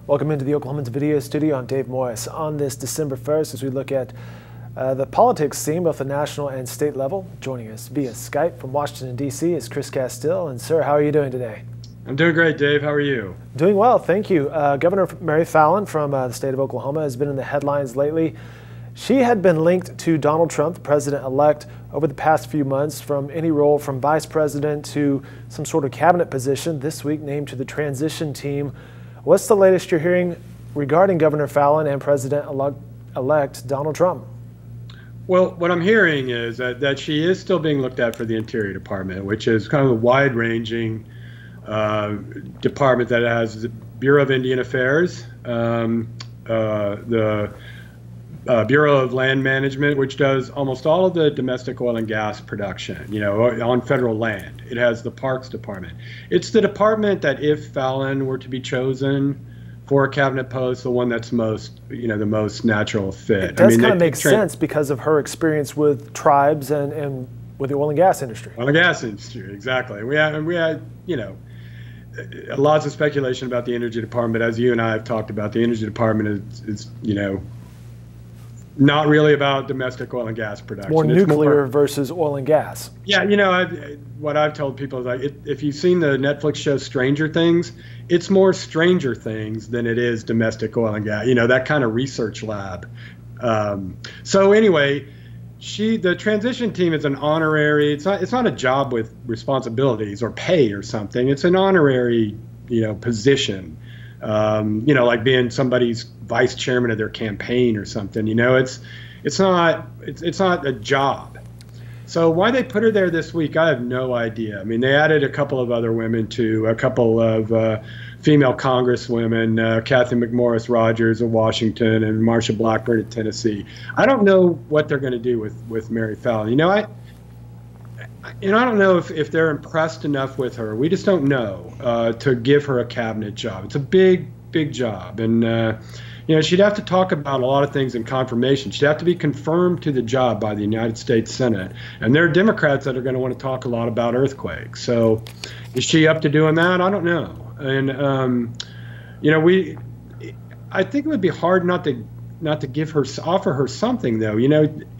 Welcome into the Oklahoman's video studio. I'm Dave Moyes. On this December 1st, as we look at the politics scene, both the national and state level, joining us via Skype from Washington, D.C. is Chris Casteel. And sir, how are you doing today? I'm doing great, Dave. How are you? Doing well, thank you. Governor Mary Fallin from the state of Oklahoma has been in the headlines lately. She had been linked to Donald Trump, the president-elect, over the past few months, from any role from vice president to some sort of cabinet position, this week named to the transition team. What's the latest you're hearing regarding Governor Fallin and President-elect Donald Trump? Well, what I'm hearing is that she is still being looked at for the Interior Department, which is kind of a wide-ranging department that has the Bureau of Indian Affairs, the Bureau of Land Management, which does almost all of the domestic oil and gas production, on federal land. It has the Parks Department. It's the department that, if Fallin were to be chosen for a cabinet post, the one that's most, the most natural fit. It does kind of make sense because of her experience with tribes and with the oil and gas industry. Oil and gas industry, exactly. We had, lots of speculation about the Energy Department. As you and I have talked about, the Energy Department is not really about domestic oil and gas production. More nuclear versus oil and gas. Yeah, what I've told people is, like, if you've seen the Netflix show Stranger Things, it's more Stranger Things than it is domestic oil and gas. That kind of research lab. So anyway, the transition team is an honorary. It's not a job with responsibilities or pay or something. It's an honorary, position. Like being somebody's vice chairman of their campaign or something. It's not a job. So why they put her there this week, I have no idea. I mean, they added a couple of other women too, a couple of female congresswomen, Kathy McMorris Rogers of Washington and Marsha Blackburn of Tennessee. I don't know what they're going to do with Mary Fallin. I don't know if they're impressed enough with her. We just don't know to give her a cabinet job. It's a big job. And, she'd have to talk about a lot of things in confirmation. She'd have to be confirmed to the job by the United States Senate. And there are Democrats that are going to want to talk a lot about earthquakes. So is she up to doing that? I don't know. And, I think it would be hard not to offer her something, though.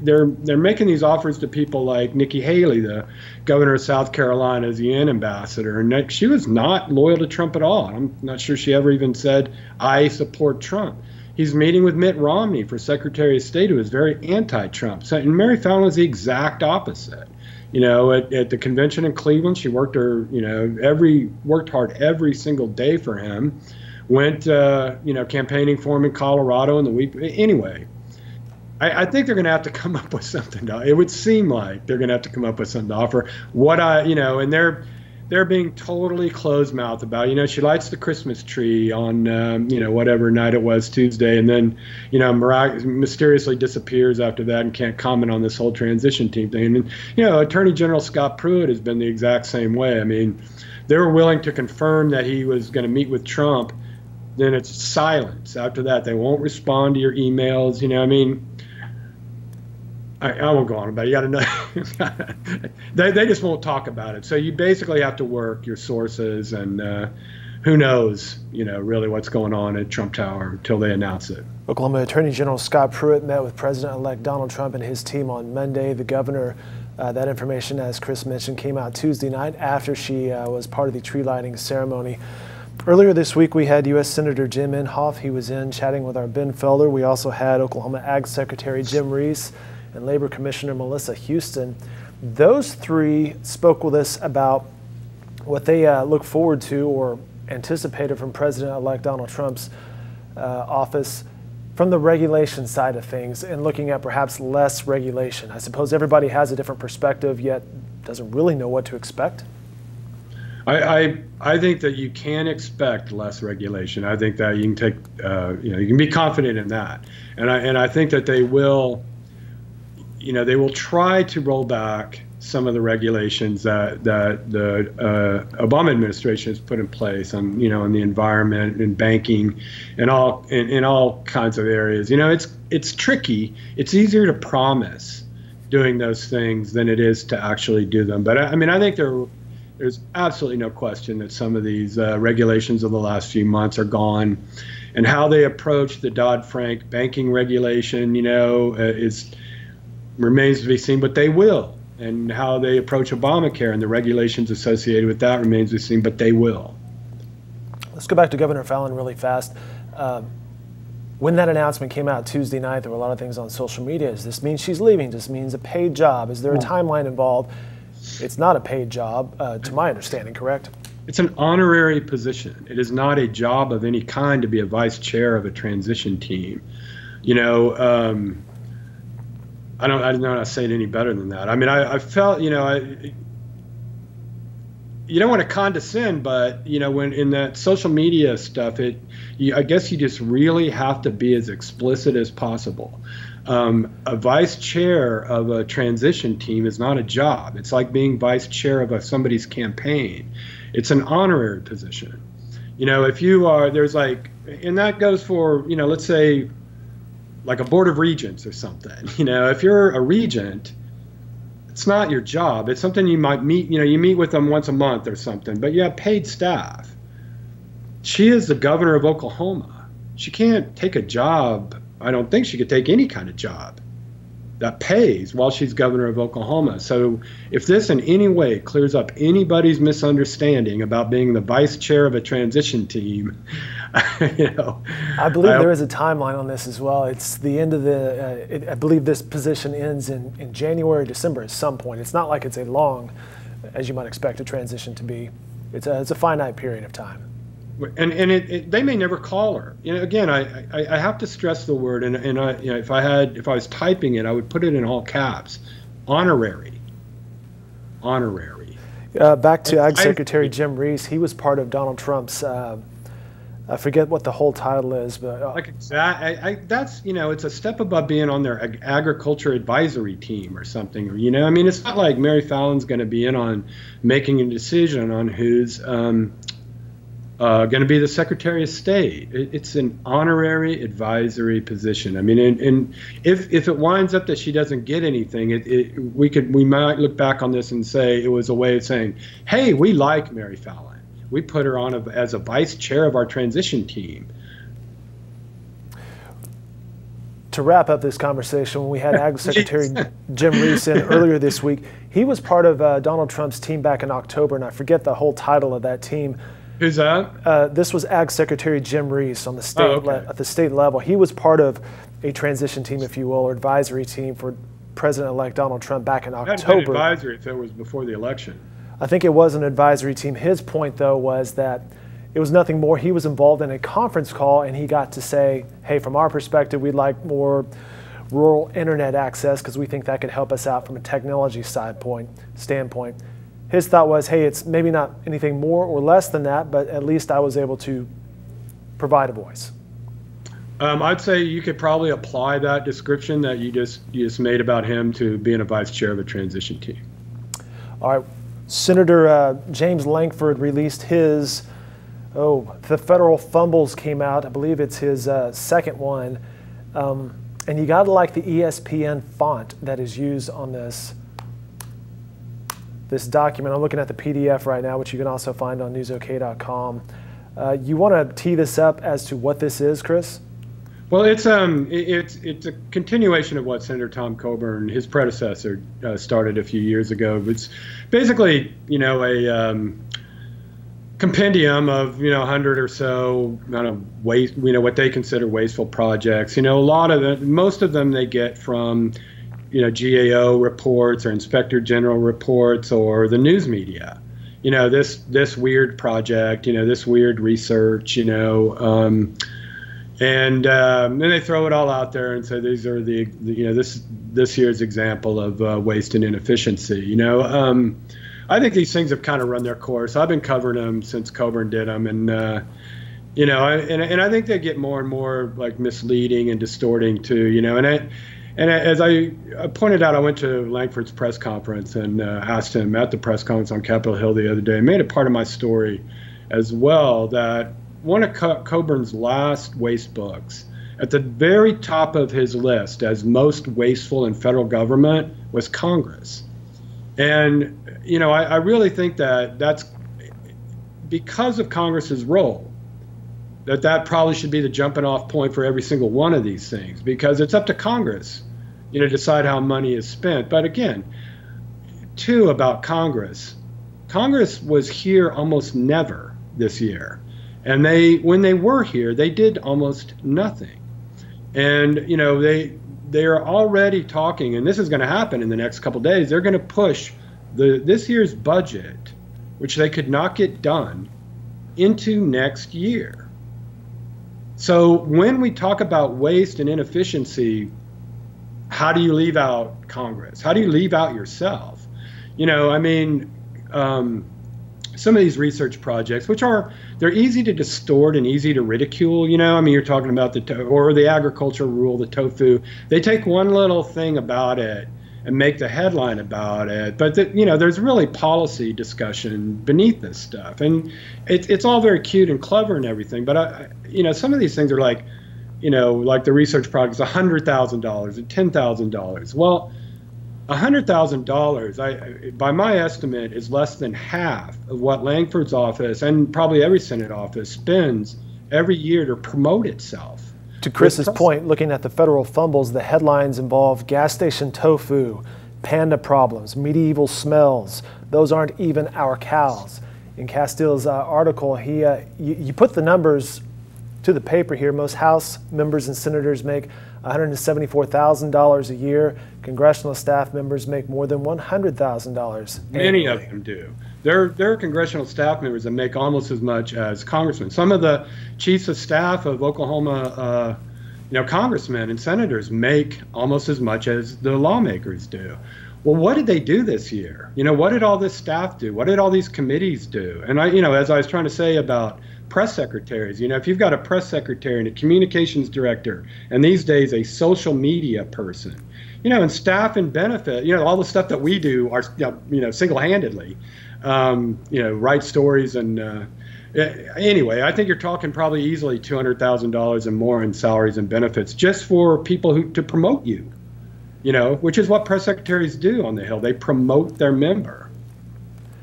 They're making these offers to people like Nikki Haley, the governor of South Carolina, as the UN ambassador, and she was not loyal to Trump at all. I'm not sure she ever even said, I support Trump. He's meeting with Mitt Romney for Secretary of State, who is very anti-Trump. So, and Mary Fallin was the exact opposite. At the convention in Cleveland, she worked hard every single day for him. Went, campaigning for him in Colorado in the week. Anyway, I think they're going to have to come up with something. It would seem like they're going to have to come up with something to offer. And they're being totally closed-mouthed about, she lights the Christmas tree on, whatever night it was, Tuesday, and then, mysteriously disappears after that and can't comment on this whole transition team thing. And, Attorney General Scott Pruitt has been the exact same way. I mean, they were willing to confirm that he was going to meet with Trump. Then it's silence. After that, they won't respond to your emails. I won't go on about it. You got to know. they just won't talk about it. So you basically have to work your sources, and who knows, really what's going on at Trump Tower until they announce it. Oklahoma Attorney General Scott Pruitt met with President-elect Donald Trump and his team on Monday. The governor, that information, as Chris mentioned, came out Tuesday night after she was part of the tree lighting ceremony. Earlier this week, we had U.S. Senator Jim Inhofe. He was in chatting with our Ben Felder. We also had Oklahoma Ag Secretary Jim Reese and Labor Commissioner Melissa Houston. Those three spoke with us about what they look forward to or anticipated from President-elect Donald Trump's office from the regulation side of things and looking at perhaps less regulation. I suppose everybody has a different perspective, yet doesn't really know what to expect. I think that you can expect less regulation. I think that you can take, you can be confident in that. And I think that they will, they will try to roll back some of the regulations that the Obama administration has put in place on, in the environment and banking and in all kinds of areas. It's tricky. It's easier to promise doing those things than it is to actually do them. But I think they're There's absolutely no question that some of these regulations of the last few months are gone, and how they approach the Dodd-Frank banking regulation, remains to be seen. But they will, and how they approach Obamacare and the regulations associated with that remains to be seen. But they will. Let's go back to Governor Fallin really fast. When that announcement came out Tuesday night, there were a lot of things on social media. Does this mean she's leaving? Does this mean a paid job? Is there a timeline involved? It's not a paid job, to my understanding, correct? It's an honorary position. It is not a job of any kind to be a vice chair of a transition team. I don't know how to say it any better than that. I mean, I felt, you don't want to condescend, but, when in that social media stuff, I guess you just really have to be as explicit as possible. A vice chair of a transition team is not a job. It's like being vice chair of somebody's campaign. It's an honorary position. If you are, there's and that goes for, let's say like a board of regents or something. If you're a regent, it's not your job. It's something you might meet, you meet with them once a month or something, but you have paid staff. She is the governor of Oklahoma. She can't take a job. I don't think she could take any kind of job that pays while she's governor of Oklahoma. So if this in any way clears up anybody's misunderstanding about being the vice chair of a transition team, I believe there is a timeline on this as well. It's the end of I believe this position ends in January, December at some point. It's not like it's a long, as you might expect a transition to be. It's a finite period of time. And they may never call her. Again, I have to stress the word, and if I was typing it, I would put it in all caps, honorary. Back to Ag Secretary Jim Reese. He was part of Donald Trump's. I forget what the whole title is, but that's it's a step above being on their agriculture advisory team or something. I mean, it's not like Mary Fallin's going to be in on making a decision on who's going to be the Secretary of State. It's an honorary advisory position. I mean, and if it winds up that she doesn't get anything, we might look back on this and say it was a way of saying, hey, we like Mary Fallin. We put her on as a vice chair of our transition team. To wrap up this conversation, when we had Ag Secretary Jim Reese in earlier this week, he was part of Donald Trump's team back in October, and I forget the whole title of that team. Who's that? This was Ag Secretary Jim Reese on the state at the state level. He was part of a transition team, if you will, or advisory team for President-elect Donald Trump back in October. That advisory if it was before the election. I think it was an advisory team. His point, though, was that it was nothing more. He was involved in a conference call, and he got to say, hey, from our perspective, we'd like more rural internet access because we think that could help us out from a technology standpoint. His thought was, hey, it's maybe not anything more or less than that, but at least I was able to provide a voice. I'd say you could probably apply that description that you just made about him to being a vice chair of a transition team. All right. Senator James Lankford released his, the Federal Fumbles came out. I believe it's his second one. And you got to like the ESPN font that is used on this document. I'm looking at the PDF right now, which you can also find on newsok.com. You want to tee this up as to what this is, Chris? Well, it's a continuation of what Senator Tom Coburn, his predecessor, started a few years ago. It's basically, a compendium of 100 or so kind of what they consider wasteful projects. Most of them they get from GAO reports or Inspector General reports or the news media. This weird project, this weird research, and then they throw it all out there and say these are this year's example of waste and inefficiency. I think these things have kind of run their course. I've been covering them since Coburn did them, and and I think they get more and more like misleading and distorting too. And as I pointed out, I went to Lankford's press conference and asked him at the press conference on Capitol Hill the other day, made it part of my story as well, that one of Coburn's last waste books, at the very top of his list as most wasteful in federal government, was Congress. And, you know, I really think that that's because of Congress's role, that probably should be the jumping off point for every single one of these things, because it's up to Congress, you know, to decide how money is spent. But again, too, about Congress was here almost never this year. And when they were here, they did almost nothing. And, you know, they are already talking, and this is going to happen in the next couple of days. They're going to push this year's budget, which they could not get done, into next year. So when we talk about waste and inefficiency, how do you leave out Congress? How do you leave out yourself? You know, I mean, some of these research projects, they're easy to distort and easy to ridicule. You know, I mean, you're talking about the agriculture rule, the tofu. They take one little thing about it and make the headline about it, but you know, there's really policy discussion beneath this stuff, and it's all very cute and clever and everything. But you know, some of these things are like, you know, like the research project is $100,000 and $10,000. Well, $100,000, by my estimate, is less than half of what Lankford's office and probably every Senate office spends every year to promote itself. To Chris's point, looking at the Federal Fumbles, the headlines involve gas station tofu, panda problems, medieval smells. Those aren't even our cows. In Casteel's article, you put the numbers to the paper here. Most House members and senators make $174,000 a year. Congressional staff members make more than $100,000. Many of them do. There are congressional staff members that make almost as much as congressmen. Some of the chiefs of staff of Oklahoma, you know, congressmen and senators make almost as much as the lawmakers do. Well, what did they do this year? You know, what did all this staff do? What did all these committees do? And you know, as I was trying to say about press secretaries, you know, if you've got a press secretary and a communications director, and these days a social media person, you know, and staff and benefit, you know, all the stuff that we do are, you know, single-handedly, you know, write stories and anyway, I think you're talking probably easily $200,000 and more in salaries and benefits just for people to promote you, you know, which is what press secretaries do on the Hill. They promote their member.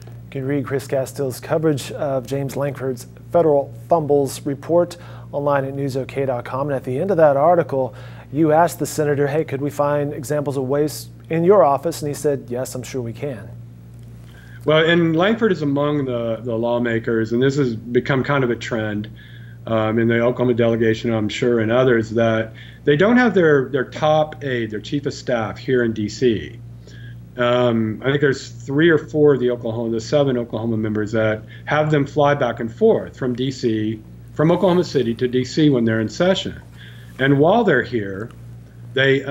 You can read Chris Casteel's coverage of James Lankford's Federal Fumbles report online at newsok.com. And at the end of that article, you asked the senator, hey, could we find examples of waste in your office? And he said, yes, I'm sure we can. Well, and Lankford is among the lawmakers, and this has become kind of a trend in the Oklahoma delegation, I'm sure, and others, that they don't have their top aide, their chief of staff, here in D.C. I think there's 3 or 4 of the 7 Oklahoma members that have them fly back and forth from D.C., from Oklahoma City to D.C. when they're in session. And while they're here, they,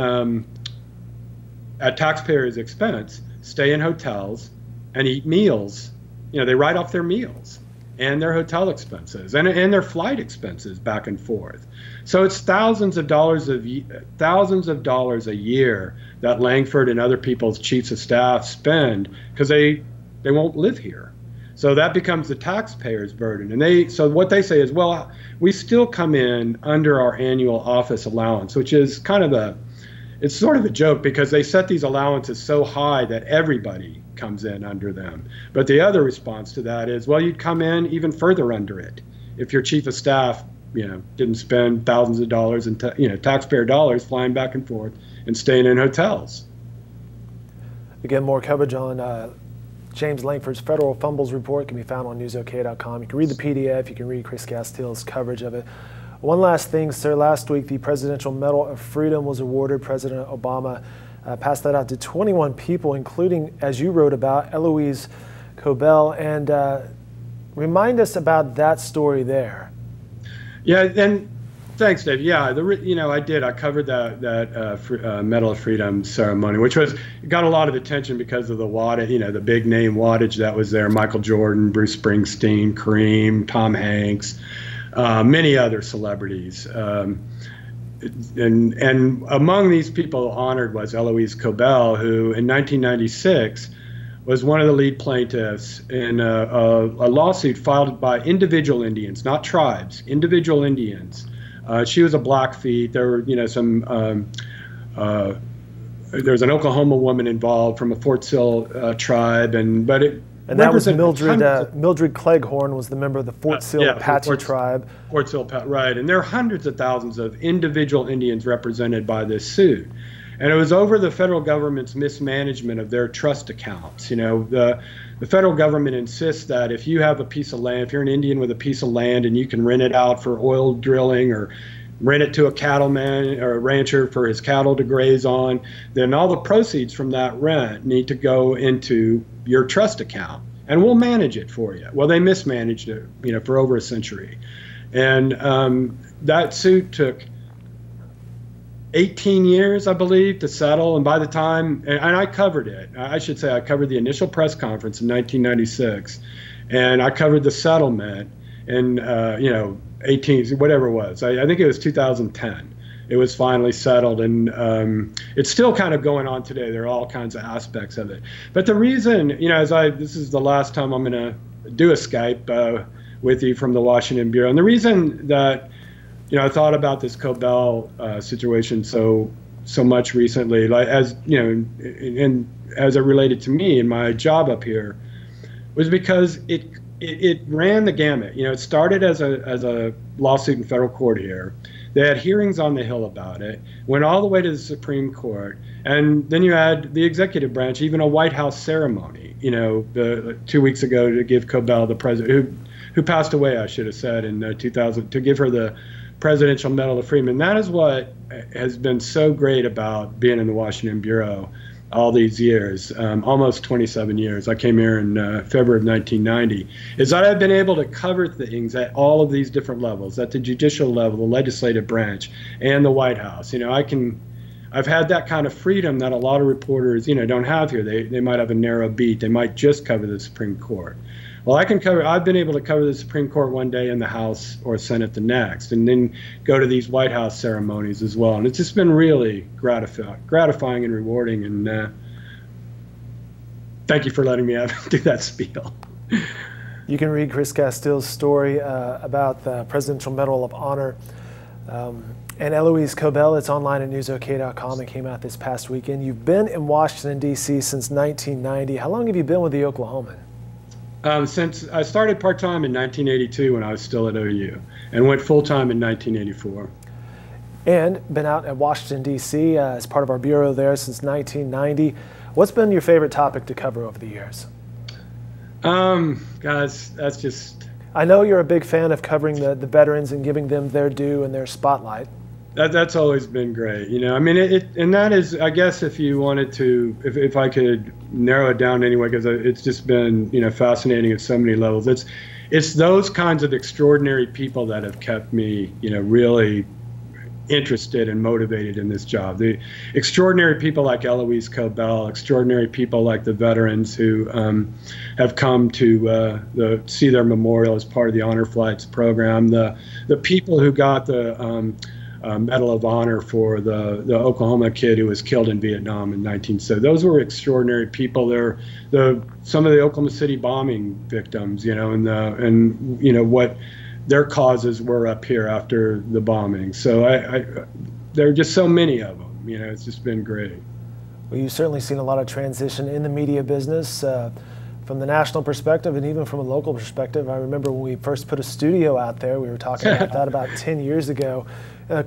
at taxpayers' expense, stay in hotels and eat meals. You know, they write off their meals and their hotel expenses and their flight expenses back and forth. So it's thousands of dollars a year that Lankford and other people's chiefs of staff spend because they won't live here. So that becomes the taxpayers' burden. And so what they say is, well, we still come in under our annual office allowance, which is kind of it's sort of a joke because they set these allowances so high that everybody comes in under them. But the other response to that is, well, you'd come in even further under it if your chief of staff, you know, didn't spend thousands of dollars in taxpayer dollars flying back and forth and staying in hotels. Again, more coverage on James Lankford's Federal Fumbles report can be found on newsok.com. You can read the PDF. You can read Chris Casteel's coverage of it. One last thing, sir. Last week, the Presidential Medal of Freedom was awarded. President Obama passed that out to 21 people, including, as you wrote about, Eloise Cobell. And remind us about that story there. Yeah, and thanks, Dave. Yeah, you know, I did. I covered that Medal of Freedom ceremony, which got a lot of attention because of the wattage, you know, the big name wattage that was there. Michael Jordan, Bruce Springsteen, Kareem, Tom Hanks, many other celebrities. And among these people honored was Eloise Cobell, who in 1996 was one of the lead plaintiffs in a lawsuit filed by individual Indians, not tribes, individual Indians. She was a Blackfeet. There were, you know, some there's an Oklahoma woman involved from a Fort Sill tribe, but it. And that was Mildred Cleghorn was the member of the Fort Sill Apache tribe. Fort Sill, right. And there are hundreds of thousands of individual Indians represented by this suit. And it was over the federal government's mismanagement of their trust accounts. The federal government insists that if you have a piece of land, if you're an Indian with a piece of land and you can rent it out for oil drilling or rent it to a cattleman or a rancher for his cattle to graze on, then all the proceeds from that rent need to go into your trust account, and we'll manage it for you. Well, they mismanaged it, for over a century. And that suit took 18 years, I believe, to settle. And by the time, and I covered it, I should say I covered the initial press conference in 1996, and I covered the settlement in, 18, whatever it was. I think it was 2010. It was finally settled, and it's still kind of going on today. There are all kinds of aspects of it. But the reason, this is the last time I'm going to do a Skype with you from the Washington Bureau, and the reason that, I thought about this Cobell situation so much recently, like as and as it related to me and my job up here, was because it ran the gamut. It started as a lawsuit in federal court here. They had hearings on the Hill about it, went all the way to the Supreme Court, and then you had the executive branch, even a White House ceremony, 2 weeks ago to give Cobell, the president, who passed away, I should have said, in 2000, to give her the Presidential Medal of Freedom. And that is what has been so great about being in the Washington Bureau all these years, almost 27 years. I came here in February of 1990, is that I've been able to cover things at all of these different levels, at the judicial level, the legislative branch, and the White House. I've had that kind of freedom that a lot of reporters, don't have here. They might have a narrow beat. They might just cover the Supreme Court. Well, I've been able to cover the Supreme Court one day and the House or Senate the next, and then go to these White House ceremonies as well. And it's just been really gratifying and rewarding. And thank you for letting me do that spiel. You can read Chris Casteel's story about the Presidential Medal of Honor and Eloise Cobell. It's online at newsok.com and came out this past weekend. You've been in Washington, D.C. since 1990. How long have you been with the Oklahoman? Since I started part-time in 1982 when I was still at OU, and went full-time in 1984. And been out at Washington, D.C. As part of our bureau there since 1990. What's been your favorite topic to cover over the years? Guys, that's just... I know you're a big fan of covering the veterans and giving them their due and their spotlight. That's always been great, and that is, I guess, if you wanted to, if I could narrow it down anyway, because it's just been, fascinating at so many levels. It's those kinds of extraordinary people that have kept me, really interested and motivated in this job. The extraordinary people like Eloise Cobell, extraordinary people like the veterans who have come to see their memorial as part of the Honor Flights program, the people who got the Medal of Honor for the Oklahoma kid who was killed in Vietnam in 1970. Those were extraordinary people. They're some of the Oklahoma City bombing victims, and what their causes were up here after the bombing. So there are just so many of them. It's just been great. Well, you've certainly seen a lot of transition in the media business. From the national perspective and even from a local perspective. I remember when we first put a studio out there, we were talking about that about 10 years ago.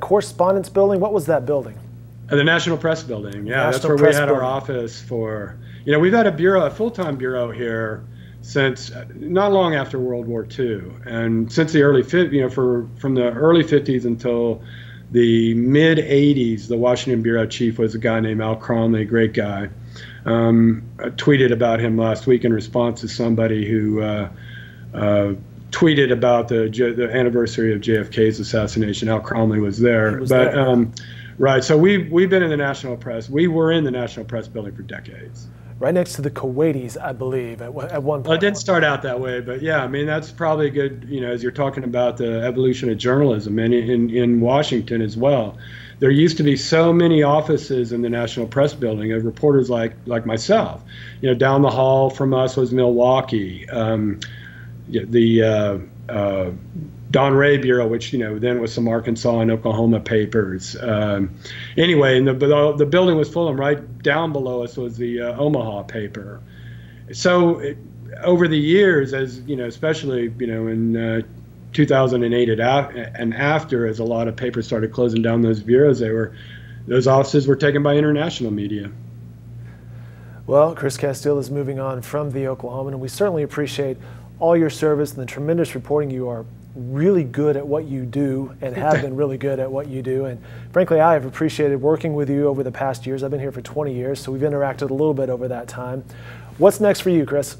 Correspondence building, what was that building? The National Press Building, yeah. That's where we had our office for, we've had a full-time bureau here since not long after World War II. And since the early, from the early 50s until the mid-80s, the Washington bureau chief was a guy named Al Cromley, a great guy. I tweeted about him last week in response to somebody who tweeted about the anniversary of JFK's assassination. Al Cromley was there. Right. So we've been in the National Press. We were in the National Press Building for decades. Right next to the Kuwaitis, I believe, at one point. It didn't start out that way, but yeah, that's probably good, as you're talking about the evolution of journalism and in Washington as well. There used to be so many offices in the National Press Building of reporters like myself. Down the hall from us was Milwaukee. The Don Ray Bureau, which then was some Arkansas and Oklahoma papers. Anyway, and the building was full, and right down below us was the Omaha paper. So over the years, as especially in 2008 and after, as a lot of papers started closing down those bureaus, those offices were taken by international media. Well, Chris Casteel is moving on from the Oklahoman, and we certainly appreciate all your service and the tremendous reporting. You are really good at what you do and have been really good at what you do. And frankly, I have appreciated working with you over the past years. I've been here for 20 years, so we've interacted a little bit over that time. What's next for you, Chris?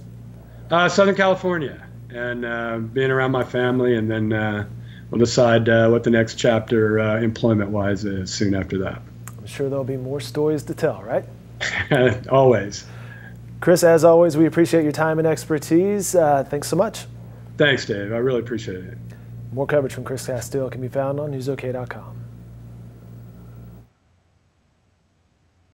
Southern California, and being around my family, and then we'll decide what the next chapter employment-wise is soon after that. I'm sure there'll be more stories to tell, right? Always. Chris, as always, we appreciate your time and expertise. Thanks so much. Thanks, Dave. I really appreciate it. More coverage from Chris Casteel can be found on newsok.com.